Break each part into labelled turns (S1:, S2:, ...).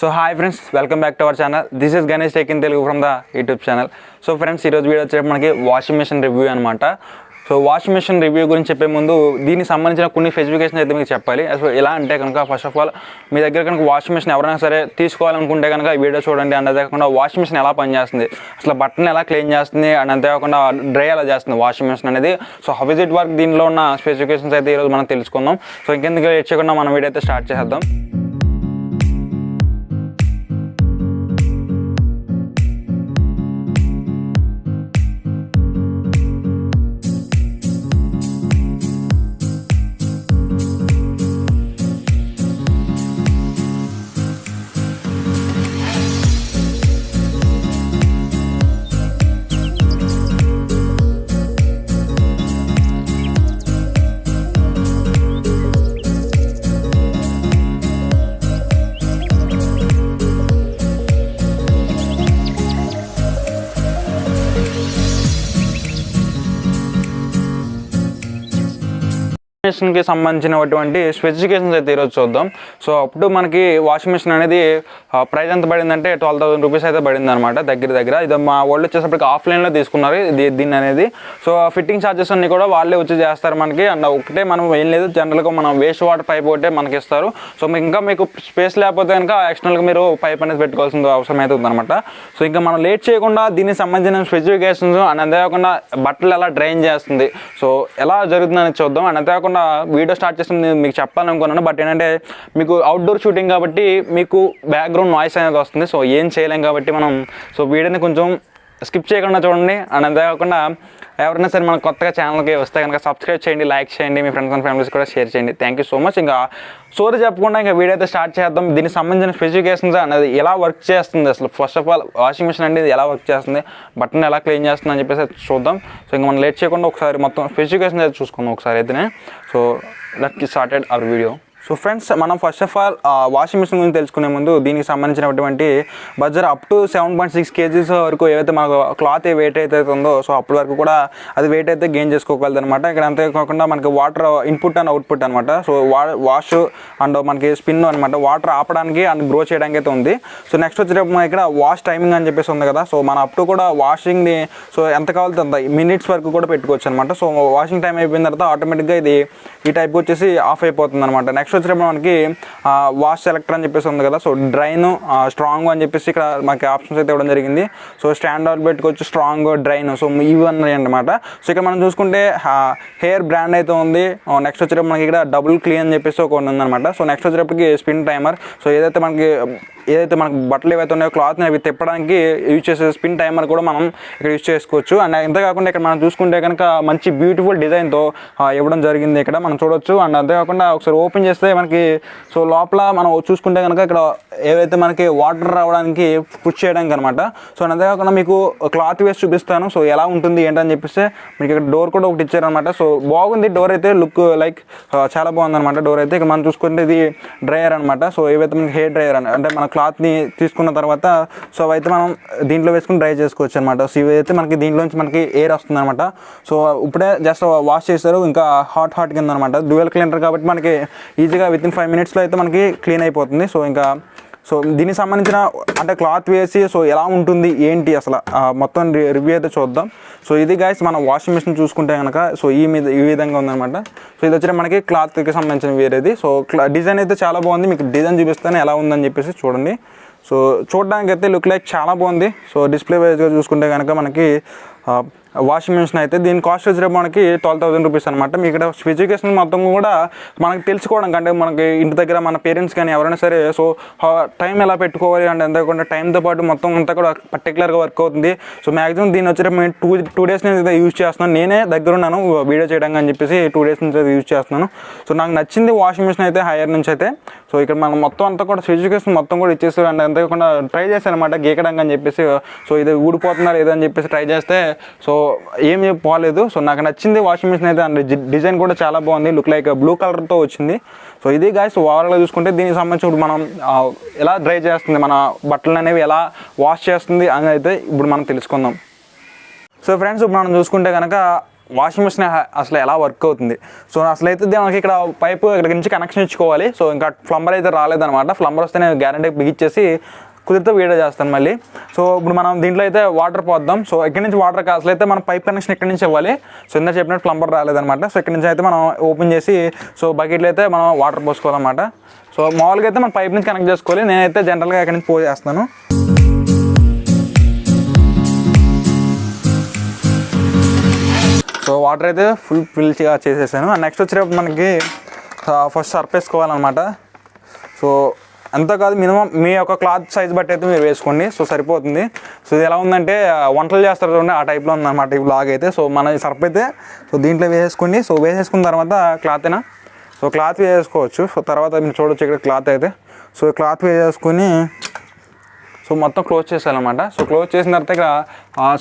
S1: So hi friends, welcome back to our channel. This is Ganesh taking Telugu from the YouTube channel. So friends, ee roju video వచ్చేసి మనకి washing machine review అన్నమాట. So washing machine review గురించి చెప్పే ముందు దీనికి సంబంధించిన కొన్ని specifications అయితే మీకు చెప్పాలి. అసలు ఎలా అంటే కనుక ఫస్ట్ ఆఫ్ ఆల్ మీ దగ్గర కనుక వాషింగ్ మెషిన్ ఎవరైనా సరే తీసుకోవాలనుకుంటే కనుక ఈ వీడియో చూడండి. అండ్ అంతేకాకుండా వాషింగ్ మెషిన్ ఎలా పనిచేస్తుంది, అసలు బట్టన్ ఎలా క్లీన్ చేస్తుంది, అండ్ అంతేకాకుండా డ్రై ఎలా చేస్తుంది వాషింగ్ మెషిన్ అనేది. So how is it work, దీనిలో ఉన్న స్పెసిఫికేషన్స్ అయితే ఈరోజు మనం తెలుసుకుందాం. సో ఇంకెందుకు లేట్ చేయకుండా మనం వీడియో అయితే స్టార్ట్ చేద్దాం. మెషిన్కి సంబంధించినటువంటి స్పెసిఫికేషన్స్ అయితే ఈరోజు చూద్దాం. సో అప్పుడు మనకి వాషింగ్ మెషిన్ అనేది ప్రైస్ ఎంత పడిందంటే 12,000 రూపీస్ అయితే పడింది అనమాట దగ్గర. ఇది మా వాళ్ళు వచ్చేసరికి ఆఫ్లైన్లో తీసుకున్నారు దీన్ని అనేది. సో ఫిట్టింగ్ ఛార్జెస్ అన్ని కూడా వాళ్ళే వచ్చి చేస్తారు మనకి. అండ్ ఒకటే మనం ఏం లేదు, జనరల్గా మనం వేస్ట్ వాటర్ పైప్ ఒకటే మనకి ఇస్తారు. సో ఇంకా మీకు స్పేస్ లేకపోతే కనుక ఎక్స్టర్నల్గా మీరు పైప్ అనేది పెట్టుకోవాల్సిన అవసరం అయితే ఉందన్నమాట. సో ఇంకా మనం లేట్ చేయకుండా దీనికి సంబంధించిన స్పెసిఫికేషన్స్ అండ్ అంతేకాకుండా బట్టలు ఎలా డ్రైన్ చేస్తుంది, సో ఎలా జరుగుతుందని చూద్దాం. అండ్ అంతేకాకుండా వీడియో స్టార్ట్ చేస్తుంది మీకు చెప్పాలనుకున్నాను, బట్ ఏంటంటే మీకు అవుట్డోర్ షూటింగ్ కాబట్టి మీకు బ్యాక్గ్రౌండ్ నాయిస్ అనేది వస్తుంది. సో ఏం చేయలేం కాబట్టి మనం వీడియోని కొంచెం స్కిప్ చేయకుండా చూడండి. అండ్ అంతేకాకుండా ఎవరైనా సరే మన కొత్తగా ఛానల్కి వస్తే కనుక సబ్స్క్రైబ్ చేయండి, లైక్ చేయండి, మీ ఫ్రెండ్స్ అండ్ ఫ్యామిలీస్ కూడా షేర్ చేయండి. Thank you so much. ఇంకా సోరీ చెప్పకుండా ఇంకా వీడియో అయితే స్టార్ట్ చేద్దాం. దీనికి సంబంధించిన స్పెసిఫికేషన్స్ అనేది ఎలా వర్క్ చేస్తుంది, అసలు first of all washing machine అనేది ఎలా వర్క్ చేస్తుంది, బట్టన్ ఎలా క్లీన్ చేస్తుంది అని చెప్పేసి చూద్దాం. సో ఇంకా మనం లేట్ చేయకుండా ఒకసారి మొత్తం స్పెసిఫికేషన్స్ అయితే చూసుకుందాం ఒకసారి అయితేనే. So let's get started our video. So friends, మనం first of all washing machine గురించి తెలుసుకునే ముందు దీనికి సంబంధించినటువంటి బడ్జెట్ అప్ టు 7.6 kgs వరకు ఏవైతే మనకు క్లాత్ వెయిట్ అయితే ఉందో, సో అప్పటి వరకు కూడా అది వెయిట్ అయితే గెయిన్ చేసుకోగలదు అనమాట. ఇక్కడ అంతేకాకుండా మనకి వాటర్ ఇన్పుట్ అండ్ అవుట్పుట్ అనమాట. సో వాష్ అండ్ మనకి స్పిన్ అనమాట, వాటర్ ఆపడానికి అండ్ గ్రో చేయడానికి అయితే ఉంది. సో నెక్స్ట్ వచ్చేటప్పుడు ఇక్కడ వాష్ టైమింగ్ అని చెప్పేసి ఉంది కదా. సో మన అప్ టు కూడా వాషింగ్ని సో ఎంత కావాలో అంత మినిట్స్ వరకు కూడా పెట్టుకోవచ్చు అనమాట. సో వాషింగ్ టైం అయిపోయిన తర్వాత ఆటోమేటిక్గా ఇది ఈ టైప్ వచ్చేసి ఆఫ్ అయిపోతుంది అనమాట. నెక్స్ట్ వచ్చేటప్పుడు మనకి వాష్ సెలెక్టర్ అని చెప్పేసి ఉంది కదా. సో డ్రైన్, స్ట్రాంగ్ అని చెప్పేసి ఇక్కడ మనకి ఆప్షన్స్ అయితే ఇవ్వడం జరిగింది. సో స్టాండర్డ్ పెట్టుకోవచ్చు, స్ట్రాంగ్, డ్రైన్, సో ఇవి ఉన్నాయి అనమాట. సో ఇక్కడ మనం చూసుకుంటే హెయిర్ బ్రాండ్ అయితే ఉంది. నెక్స్ట్ వచ్చేటప్పుడు మనకి ఇక్కడ డబుల్ క్లీన్ అని చెప్పేసి ఒక ఉందన్నమాట. సో నెక్స్ట్ వచ్చేటప్పటికి స్పిన్ టైమర్. సో ఏదైతే మనకు బట్టలు ఏవైతే ఉన్నాయో క్లాత్ని అవి తిప్పడానికి యూజ్ చేసే స్పిన్ టైమర్ కూడా మనం ఇక్కడ యూజ్ చేసుకోవచ్చు. అండ్ అంతేకాకుండా ఇక్కడ మనం చూసుకుంటే కనుక మంచి బ్యూటిఫుల్ డిజైన్తో ఇవ్వడం జరిగింది ఇక్కడ మనం చూడొచ్చు. అండ్ అంతేకాకుండా ఒకసారి ఓపెన్ చేస్తే మనకి సో లోపల మనం చూసుకుంటే కనుక ఇక్కడ ఏవైతే మనకి వాటర్ రావడానికి పుష్ చేయడానికి అనమాట. సో అంతేకాకుండా మీకు క్లాత్ వేసి చూపిస్తాను సో ఎలా ఉంటుంది ఏంటని చెప్పేసి. మీకు ఇక్కడ డోర్ కూడా ఒకటి ఇచ్చారనమాట. సో బాగుంది డోర్ అయితే, లుక్ లైక్ చాలా బాగుందన్నమాట డోర్ అయితే. ఇక్కడ మనం చూసుకుంటే ఇది డ్రైయర్ అనమాట. సో ఏవైతే మనకి హెయిర్ డ్రైయర్ అంటే మన క్లాత్ని తీసుకున్న తర్వాత సో అవైతే మనం దీంట్లో వేసుకుని డ్రై చేసుకోవచ్చు అనమాట. సో ఇవైతే మనకి దీంట్లోంచి మనకి ఎయిర్ వస్తుంది అనమాట. సో ఇప్పుడే జస్ట్ వాష్ చేస్తారు, ఇంకా హాట్ కింద అనమాట. డ్యూయల్ క్లీనర్ కాబట్టి మనకి ఈజీగా విత్ ఇన్ 5 minutesలో అయితే మనకి క్లీన్ అయిపోతుంది. సో దీనికి సంబంధించిన అంటే క్లాత్ వేసి సో ఎలా ఉంటుంది ఏంటి అసలు మొత్తం రివ్యూ అయితే చూద్దాం. సో ఇది గైస్ మన వాషింగ్ మెషిన్ చూసుకుంటే కనుక సో ఈ విధంగా ఉందన్నమాట. సో ఇది వచ్చి మనకి క్లాత్కి సంబంధించిన వేరేది. సో డిజైన్ అయితే చాలా బాగుంది, మీకు డిజైన్ చూపిస్తాను ఎలా ఉందని చెప్పేసి చూడండి. సో చూడడానికి అయితే లుక్ లైక్ చాలా బాగుంది. సో డిస్ప్లే వైజ్గా చూసుకుంటే కనుక మనకి వాషింగ్ మెషిన్ అయితే దీని కాస్ట్ వచ్చేటప్పుడు మనకి 12,000 రూపీస్ అనమాట. మీ ఇక్కడ స్పెసిఫికేషన్ మొత్తం కూడా మనకి తెలుసుకోవడం కంటే మనకి ఇంటి దగ్గర మన పేరెంట్స్ కానీ ఎవరైనా సరే సో టైం ఎలా పెట్టుకోవాలి అంటే అంతేకాకుండా టైంతో పాటు మొత్తం అంతా కూడా పర్టికులర్గా వర్క్ అవుతుంది. సో మ్యాక్సిమం దీని వచ్చేటప్పుడు నేను 2 days నుంచి యూజ్ చేస్తున్నాను. నేనే దగ్గర ఉన్నాను వీడియో చేయడానికి అని చెప్పేసి 2 days నుంచి అయితే యూజ్ చేస్తున్నాను. సో నాకు నచ్చింది వాషింగ్ మెషిన్ అయితే హైయర్ నుంచి అయితే. సో ఇక్కడ మనం మొత్తం అంతా కూడా స్పెసిఫికేషన్ మొత్తం కూడా ఇచ్చేస్తారు. అండ్ అంతేకాకుండా ట్రై చేశాను అనమాట గీకడానికి అని చెప్పేసి. సో ఇది ఊడిపోతున్నా లేదని చెప్పేసి ట్రై చేస్తే సో ఏమి పోలేదు. సో నాకు నచ్చింది వాషింగ్ మెషిన్ అయితే. అండ్ డిజైన్ కూడా చాలా బాగుంది, లుక్ లైక్ బ్లూ కలర్తో వచ్చింది. సో ఇది గైస్ ఓవరాల్గా చూసుకుంటే దీనికి సంబంధించి మనం ఎలా డ్రై చేస్తుంది, మన బట్టలు అనేవి ఎలా వాష్ చేస్తుంది అని అయితే ఇప్పుడు మనం తెలుసుకుందాం. సో ఫ్రెండ్స్, ఇప్పుడు మనం చూసుకుంటే కనుక వాషింగ్ మిషన్ అసలు ఎలా వర్క్ అవుతుంది. సో అసలు అయితే మనకి ఇక్కడ పైపు ఇక్కడ నుంచి కనెక్షన్ ఇచ్చుకోవాలి. సో ఇంకా ప్లంబర్ అయితే రాలేదనమాట. ప్లంబర్ వస్తే నేను గ్యారెంటీ బిగిచ్చేసి కుదిరితే వీడియో చేస్తాను మళ్ళీ. సో ఇప్పుడు మనం దీంట్లో అయితే వాటర్ పోద్దాం. సో ఇక్కడ నుంచి వాటర్ అసలు అయితే మనం పైప్ కనెక్షన్ ఇక్కడ నుంచి ఇవ్వాలి. సో ఇందా చెప్పినట్టు ప్లంబర్ రాలేదనమాట. సో ఇక్కడ నుంచి అయితే మనం ఓపెన్ చేసి సో బకెట్లో అయితే మనం వాటర్ పోసుకోవాలన్నమాట. సో మామూలుగా అయితే మనం పైప్ నుంచి కనెక్ట్ చేసుకోవాలి. నేనైతే జనరల్గా ఇక్కడ నుంచి పోసేస్తాను. సో వాటర్ అయితే ఫిల్గా చేసేసాను. నెక్స్ట్ వచ్చేటప్పుడు మనకి ఫస్ట్ సర్ఫ్ వేసుకోవాలన్నమాట. సో అంతా కాదు, మినిమం మీ యొక్క క్లాత్ సైజ్ బట్టి అయితే మీరు వేసుకోండి. సో సరిపోతుంది. సో ఇది ఎలా ఉందంటే వంటలు చేస్తారు చూడండి ఆ టైప్లో ఉందన్నమాట ఈ బ్లాగ్ అయితే. సో మన సర్ఫ్ అయితే సో దీంట్లో వేసేసుకోండి. సో వేసేసుకున్న తర్వాత క్లాత్ అయినా సో క్లాత్ వేసేసుకోవచ్చు. సో తర్వాత మీరు చూడొచ్చు ఇక్కడ క్లాత్ అయితే. సో క్లాత్ వేసేసుకొని సో మొత్తం క్లోజ్ చేసేయాలన్నమాట. సో క్లోజ్ చేసిన తర్వాత ఇక్కడ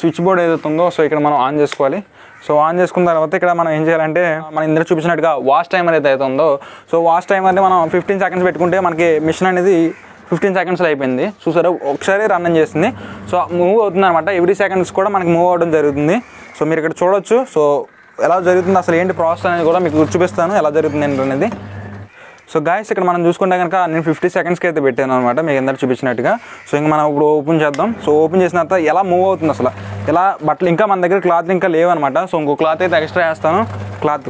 S1: స్విచ్ బోర్డ్ ఏదైతే ఉందో సో ఇక్కడ మనం ఆన్ చేసుకోవాలి. సో ఆన్ చేసుకున్న తర్వాత ఇక్కడ మనం ఏం చేయాలంటే మనం ఇందులో చూపించినట్టుగా వాష్ టైమర్ ఏదైతే ఉందో సో వాష్ టైమర్ని మనం 15 సెకండ్స్ పెట్టుకుంటే మనకి మిషన్ అనేది 15 సెకండ్స్లో అయిపోయింది. చూసారా ఒకసారి రన్ చేస్తుంది. సో మూవ్ అవుతుంది అనమాట. ఎవ్రీ సెకండ్స్ కూడా మనకి మూవ్ అవ్వడం జరుగుతుంది. సో మీరు ఇక్కడ చూడొచ్చు. సో ఎలా జరుగుతుంది అసలు ఏంటి ప్రాసెస్ అనేది కూడా మీకు చూపిస్తాను ఎలా జరుగుతుంది ఏంటనేది. సో గాయస్ ఇక్కడ మనం చూసుకుంటే కనుక నేను 50 సెకండ్స్కి అయితే పెట్టాను అనమాట మీకు అందరూ చూపించినట్టుగా. సో ఇంకా మనం ఇప్పుడు ఓపెన్ చేద్దాం. సో ఓపెన్ చేసిన తర్వాత ఎలా మూవ్ అవుతుంది అసలు ఎలా బట్టలు ఇంకా మన దగ్గర క్లాత్ ఇంకా లేవన్నమాట. సో ఇంకో క్లాత్ అయితే ఎక్స్ట్రా వేస్తాను. క్లాత్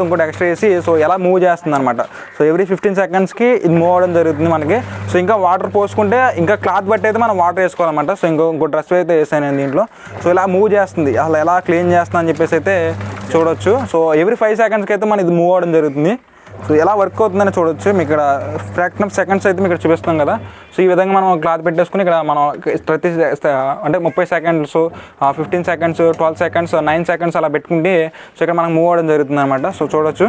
S1: ఇంకోటి ఎక్స్ట్రా వేసి సో ఎలా మూవ్ చేస్తుంది అనమాట. సో ఎవ్రీ 15 సెకండ్స్కి ఇది మూవ్ అవ్వడం జరుగుతుంది మనకి. సో ఇంకా వాటర్ పోసుకుంటే ఇంకా క్లాత్ బట్టి అయితే మనం వాటర్ వేసుకోవాలన్నమాట. సో ఇంకో డ్రెస్ అయితే వేసాను నేను దీంట్లో. సో ఇలా మూవ్ చేస్తుంది అసలు ఎలా క్లీన్ చేస్తుందని చెప్పేసి అయితే చూడొచ్చు. సో ఎవ్రీ 5 సెకండ్స్కి అయితే మనం ఇది మూవ్ అవ్వడం జరుగుతుంది. సో ఎలా వర్క్ అవుతుందని చూడొచ్చు. మీకు ఇక్కడ ఫ్రాక్షన్ ఆఫ్ సెకండ్స్ అయితే మీకు చూపిస్తాం కదా. సో ఈ విధంగా మనం క్లాత్ పెట్టేసుకుని ఇక్కడ మనం ప్రతి అంటే 30 సెకండ్స్ 15 సెకండ్స్ 12 సెకండ్స్ 9 సెకండ్స్ అలా పెట్టుకుంటే సో ఇక్కడ మనకు మూవ్ అవ్వడం జరుగుతుంది అనమాట. సో చూడొచ్చు.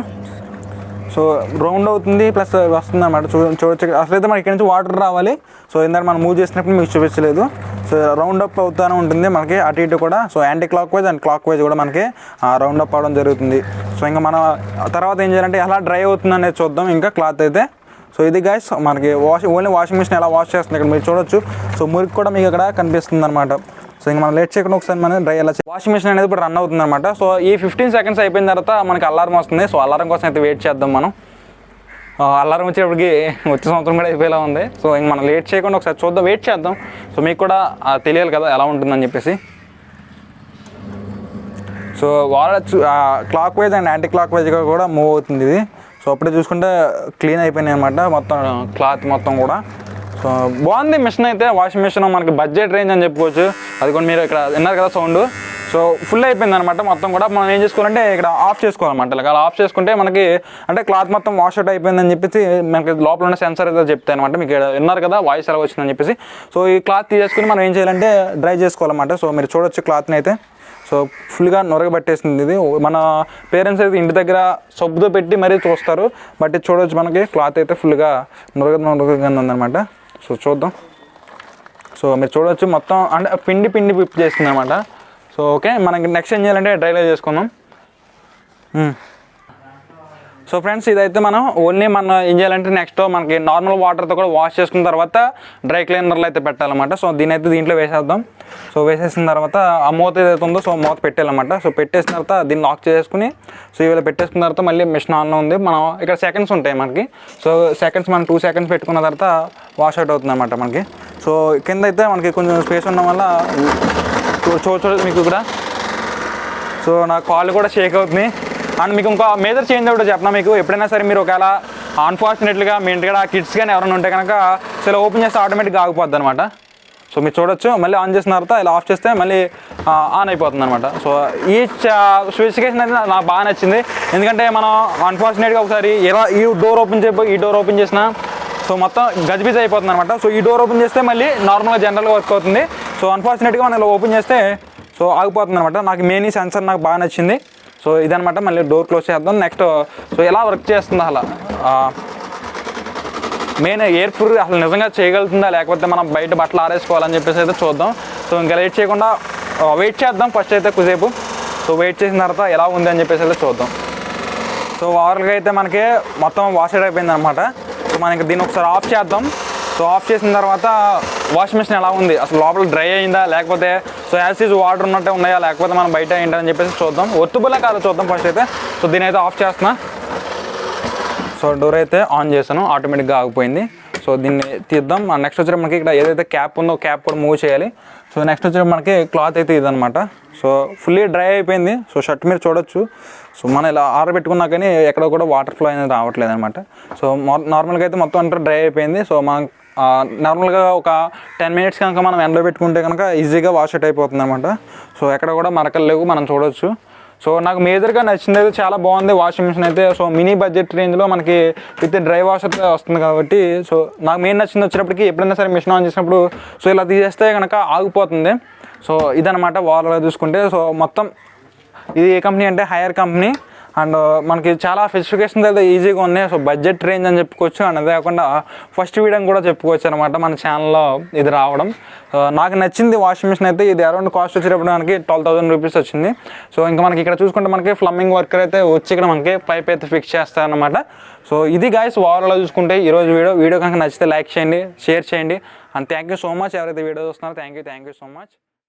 S1: సో రౌండ్ అవుతుంది ప్లస్ వస్తుంది అనమాట. చూడొచ్చు అసలైతే మనకి ఇక్కడ నుంచి వాటర్ రావాలి. సో ఇందాక మనం మూవ్ చేసినప్పుడు మీకు చూపించలేదు. సో రౌండ్ అప్ అవుతూనే ఉంటుంది మనకి అటు ఇటు కూడా. So anti clock wise and clock wise కూడా మనకి రౌండ్ అప్ అవడం జరుగుతుంది. సో ఇంకా మనం తర్వాత ఏం చేయాలంటే ఎలా డ్రై అవుతుంది అనేది చూద్దాం ఇంకా క్లాత్ అయితే. సో ఇది గైస్ మనకి ఓన్లీ వాషింగ్ మిషన్ ఎలా వాష్ చేస్తుంది ఇక్కడ మీరు చూడొచ్చు. సో మురికి కూడా మీకు ఇక్కడ కనిపిస్తుంది అనమాట. సో ఇంకా మనం లేట్ చేయకుండా ఒకసారి మనం డ్రై ఎలా వాషింగ్ మిషన్ అనేది ఇప్పుడు రన్ అవుతుంది అనమాట. సో ఈ 15 సెకండ్స్ అయిపోయిన తర్వాత మనకి అలారం వస్తుంది. సో అలారం కోసం అయితే వెయిట్ చేద్దాం మనం. అలారం వచ్చేటప్పటికి వచ్చే సంవత్సరం కూడా అయిపోయేలా ఉంది. సో ఇంక మనం లేట్ చేయకుండా ఒకసారి చూద్దాం, వెయిట్ చేద్దాం. సో మీకు కూడా తెలియాలి కదా ఎలా ఉంటుందని చెప్పేసి. So clock wise and anti clock వైజ్గా కూడా మూవ్ అవుతుంది ఇది. సో అప్పుడే చూసుకుంటే క్లీన్ అయిపోయినాయి అనమాట మొత్తం క్లాత్ మొత్తం కూడా. సో బాగుంది మిషన్ అయితే. వాషింగ్ మిషన్ మనకి బడ్జెట్ రేంజ్ అని చెప్పుకోవచ్చు. అది కూడా మీరు ఇక్కడ విన్నారు కదా సౌండ్. సో ఫుల్ అయిపోయింది అనమాట మొత్తం కూడా. మనం ఏం చేసుకోవాలంటే ఇక్కడ ఆఫ్ చేసుకోవాలన్నమాట. ఇలా ఆఫ్ చేసుకుంటే మనకి అంటే క్లాత్ మొత్తం వాష్ అవుట్ అయిపోయిందని చెప్పేసి మనకి లోపల ఉన్న సెన్సర్ అయితే చెప్తాయి అనమాట. మీకు విన్నారు కదా వాయిస్ ఎలా వచ్చిందని చెప్పేసి. సో ఈ క్లాత్ తీసేసుకుని మనం ఏం చేయాలంటే డ్రై చేసుకోవాలన్నమాట. సో మీరు చూడొచ్చు క్లాత్ని అయితే. సో ఫుల్గా నొరగబట్టేసింది ఇది. మన పేరెంట్స్ అయితే ఇంటి దగ్గర సబ్బుతో పెట్టి మరీ చూస్తారు. బట్ చూడవచ్చు మనకి క్లాత్ అయితే ఫుల్గా నొరగగా ఉందన్నమాట. సో చూద్దాం. సో మీరు చూడవచ్చు మొత్తం అంటే పిండి విప్ చేస్తుంది అనమాట. సో ఓకే మనకి నెక్స్ట్ ఏం చేయాలంటే డ్రైలో చేసుకుందాం. సో ఫ్రెండ్స్ ఇదైతే మనం ఓన్లీ మనం ఏం చేయాలంటే నెక్స్ట్ మనకి నార్మల్ వాటర్తో కూడా వాష్ చేసుకున్న తర్వాత డ్రై క్లీనర్లో అయితే పెట్టాలన్నమాట. సో దీంట్లో వేసేద్దాం. సో వేసేసిన తర్వాత ఆ మూత ఏదైతే ఉందో సో మూత పెట్టాలన్నమాట. సో పెట్టేసిన తర్వాత దీన్ని లాక్ చేసుకుని సో ఇవాళ పెట్టేసుకున్న తర్వాత మళ్ళీ మిషన్ ఆన్లో ఉంది. మనం ఇక్కడ సెకండ్స్ ఉంటాయి మనకి. సో సెకండ్స్ మనం 2 సెకండ్స్ పెట్టుకున్న తర్వాత వాష్ అవుట్ అవుతుంది అనమాట మనకి. సో కింద అయితే మనకి కొంచెం స్పేస్ ఉండడం వల్ల చూడొచ్చు మీకు కూడా. సో నా కాళ్ళు కూడా షేక్ అవుతుంది. అండ్ మీకు ఇంకో మేజర్ చేంజ్ అవుట్ చెప్పినా మీకు ఎప్పుడైనా సరే మీరు ఒకవేళ అన్ఫార్చునేట్గా మీ ఇంటి కూడా కిడ్స్ కానీ ఎవరైనా ఉంటే కనుక సో ఇలా ఓపెన్ చేస్తే ఆటోమేటిక్గా ఆగిపోద్ది అనమాట. సో మీరు చూడొచ్చు మళ్ళీ ఆన్ చేసిన తర్వాత ఇలా ఆఫ్ చేస్తే మళ్ళీ ఆన్ అయిపోతుంది అనమాట. సో ఈ స్పెసిఫికేషన్ అయితే నాకు బాగా నచ్చింది. ఎందుకంటే మనం అన్ఫార్చునేట్గా ఒకసారి ఇలా ఈ డోర్ ఓపెన్ చేసినా సో మొత్తం గజిబిజ్ అయిపోతుంది అనమాట. సో ఈ డోర్ ఓపెన్ చేస్తే మళ్ళీ నార్మల్గా జనరల్గా వర్క్ అవుతుంది. సో అన్ఫార్చునేట్గా మనం ఇలా ఓపెన్ చేస్తే సో ఆగిపోతుంది అనమాట. నాకు మెయిన్ ఈ సెన్సర్ నాకు బాగా నచ్చింది. సో ఇదనమాట. మళ్ళీ డోర్ క్లోజ్ చేద్దాం. నెక్స్ట్ సో ఎలా వర్క్ చేస్తుంది అలా మెయిన్ ఎయిర్ ప్రూఫ్ అసలు నిజంగా చేయగలుగుతుందా లేకపోతే మనం బయట బట్టలు ఆరేసుకోవాలని చెప్పేసి అయితే చూద్దాం. సో ఇంకా లేట్ చేయకుండా వెయిట్ చేద్దాం ఫస్ట్ అయితే కొద్దిసేపు. సో వెయిట్ చేసిన తర్వాత ఎలా ఉంది అని చెప్పేసి అయితే చూద్దాం. సో ఓవరాల్గా అయితే మనకి మొత్తం వాష్ అయిపోయింది అనమాట. సో మనం ఇంకా దీన్ని ఒకసారి ఆఫ్ చేద్దాం. సో ఆఫ్ చేసిన తర్వాత వాషింగ్ మిషన్ ఎలా ఉంది, అసలు లోపల డ్రై అయిందా లేకపోతే సో యాసిడ్ వాటర్ ఉన్నట్టే ఉన్నాయా లేకపోతే మనం బయట ఏంటని చెప్పేసి చూద్దాం. ఒత్తుబులా కాదు చూద్దాం ఫస్ట్ అయితే. సో దీని అయితే ఆఫ్ చేస్తున్నా. సో డోర్ అయితే ఆన్ చేశాను, ఆటోమేటిక్గా ఆగిపోయింది. సో దీన్ని తీద్దాం. నెక్స్ట్ వచ్చి మనకి ఇక్కడ ఏదైతే క్యాప్ ఉందో క్యాప్ కూడా మూవ్ చేయాలి. సో నెక్స్ట్ వచ్చి మనకి క్లాత్ అయితే ఇదనమాట. సో ఫుల్లీ డ్రై అయిపోయింది. సో షర్ట్ మీరు చూడొచ్చు. సో మనం ఇలా ఆరబెట్టుకున్నా కానీ ఎక్కడ కూడా వాటర్ ఫ్లో అనేది రావట్లేదు అనమాట. సో నార్మల్గా అయితే మొత్తం అంతా డ్రై అయిపోయింది. సో మనం నార్మల్గా ఒక 10 మినిట్స్ కనుక మనం ఎండలో పెట్టుకుంటే కనుక ఈజీగా వాష్ అవుట్ అయిపోతుంది అనమాట. సో ఎక్కడ కూడా మరకలు లేవు, మనం చూడొచ్చు. సో నాకు మేజర్గా నచ్చింది అయితే చాలా బాగుంది వాషింగ్ మిషన్ అయితే. సో మినీ బడ్జెట్ రేంజ్లో మనకి విత్ డ్రై వాష్ అయితే వస్తుంది కాబట్టి సో నాకు మెయిన్ నచ్చింది వచ్చినప్పటికీ ఎప్పుడైనా సరే మిషన్ ఆన్ చేసినప్పుడు సో ఇలా తీసేస్తే కనుక ఆగిపోతుంది. సో ఇదనమాట ఓవర్గా చూసుకుంటే. సో మొత్తం ఇది ఏ కంపెనీ అంటే హైయర్ కంపెనీ అండ్ మనకి చాలా స్పెసిఫికేషన్స్ అయితే ఈజీగా ఉన్నాయి. సో బడ్జెట్ రేంజ్ అని చెప్పుకోవచ్చు. అండ్ అదే కాకుండా ఫస్ట్ వీడియో కూడా చెప్పుకోవచ్చు అనమాట మన ఛానల్లో ఇది రావడం. నాకు నచ్చింది వాషింగ్ మిషన్ అయితే. ఇది అరౌండ్ కాస్ట్ వచ్చేటప్పుడు మనకి 12,000 రూపీస్ వచ్చింది. సో ఇంకా మనకి ఇక్కడ చూసుకుంటే మనకి ప్లంబింగ్ వర్కర్ అయితే వచ్చి ఇక్కడ మనకి పైప్ అయితే ఫిక్స్ చేస్తారనమాట. సో ఇది గాయస్ ఓవరాల్గా చూసుకుంటే ఈరోజు వీడియో కనుక నచ్చితే లైక్ చేయండి, షేర్ చేయండి. And thank you so much ఎవరైతే వీడియో చూస్తున్నారో. Thank you so much.